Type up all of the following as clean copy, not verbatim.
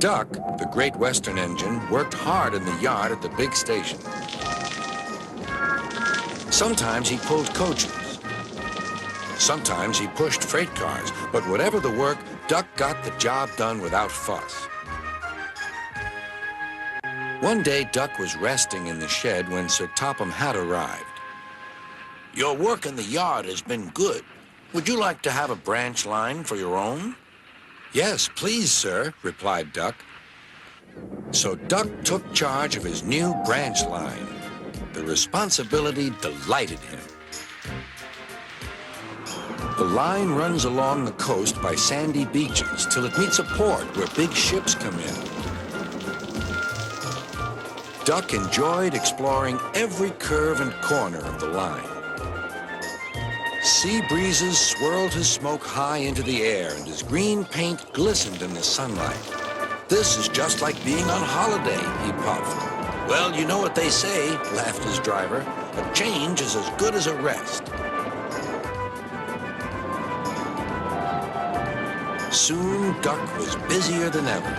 Duck, the Great Western engine, worked hard in the yard at the big station. Sometimes he pulled coaches. Sometimes he pushed freight cars, but whatever the work, Duck got the job done without fuss. One day, Duck was resting in the shed when Sir Topham Hatt arrived. "Your work in the yard has been good. Would you like to have a branch line for your own?" "Yes, please, sir," replied Duck. So Duck took charge of his new branch line. The responsibility delighted him. The line runs along the coast by sandy beaches till it meets a port where big ships come in. Duck enjoyed exploring every curve and corner of the line. Sea breezes swirled his smoke high into the air, and his green paint glistened in the sunlight. "This is just like being on holiday," he puffed. "Well, you know what they say," laughed his driver. "A change is as good as a rest." Soon, Duck was busier than ever.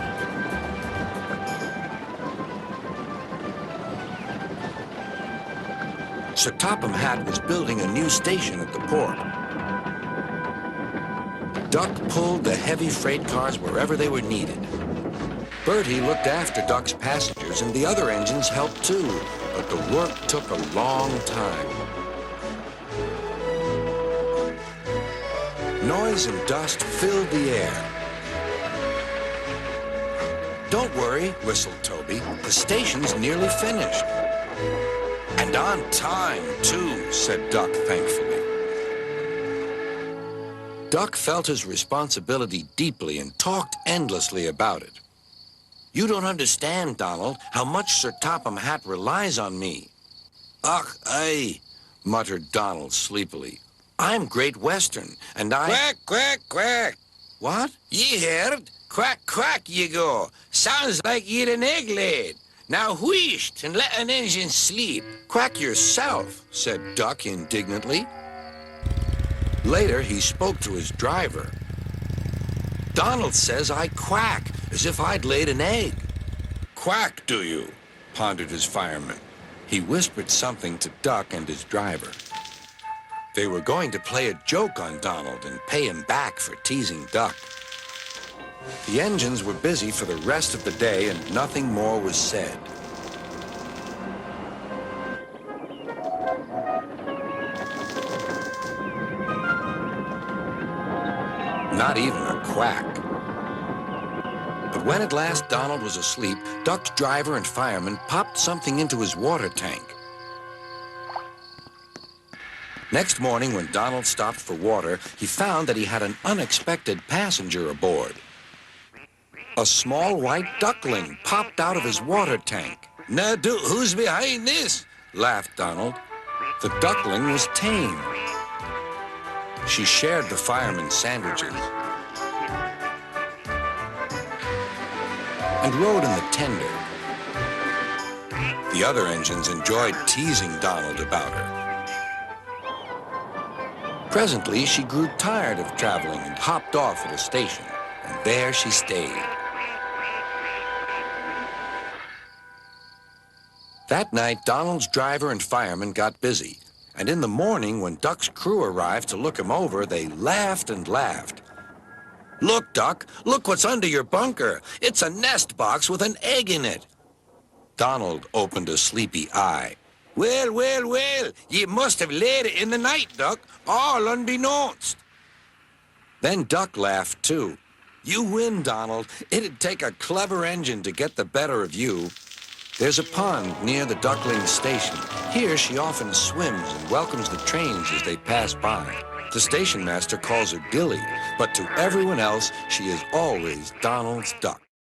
Sir Topham Hatt was building a new station at the port. Duck pulled the heavy freight cars wherever they were needed. Bertie looked after Duck's passengers, and the other engines helped too, but the work took a long time. Noise and dust filled the air. "Don't worry," whistled Toby. "The station's nearly finished." "And on time, too," said Duck thankfully. Duck felt his responsibility deeply and talked endlessly about it. "You don't understand, Donald, how much Sir Topham Hatt relies on me." "Ach, aye," muttered Donald sleepily. "I'm Great Western, and I—" "Quack, quack, quack." "What?" "Ye heard? Quack, quack, ye go. Sounds like ye'd an egg laid. Now wheesht and let an engine sleep." "Quack yourself," said Duck indignantly. Later, he spoke to his driver. "Donald says I quack, as if I'd laid an egg." "Quack, do you?" pondered his fireman. He whispered something to Duck and his driver. They were going to play a joke on Donald and pay him back for teasing Duck. The engines were busy for the rest of the day, and nothing more was said. Not even a quack. But when at last Donald was asleep, Duck's driver and fireman popped something into his water tank. Next morning, when Donald stopped for water, he found that he had an unexpected passenger aboard. A small white duckling popped out of his water tank. "Now, who's behind this?" laughed Donald. The duckling was tame. She shared the fireman's sandwiches and rode in the tender. The other engines enjoyed teasing Donald about her. Presently, she grew tired of traveling and hopped off at a station, and there she stayed. That night, Donald's driver and fireman got busy, and in the morning, when Duck's crew arrived to look him over, they laughed and laughed. "Look, Duck, look what's under your bunker. It's a nest box with an egg in it." Donald opened a sleepy eye. "Well, well, well, ye must have laid it in the night, Duck, all unbeknownst." Then Duck laughed, too. "You win, Donald. It'd take a clever engine to get the better of you." There's a pond near the duckling station. Here she often swims and welcomes the trains as they pass by. The station master calls her Dilly, but to everyone else, she is always Donald's duck.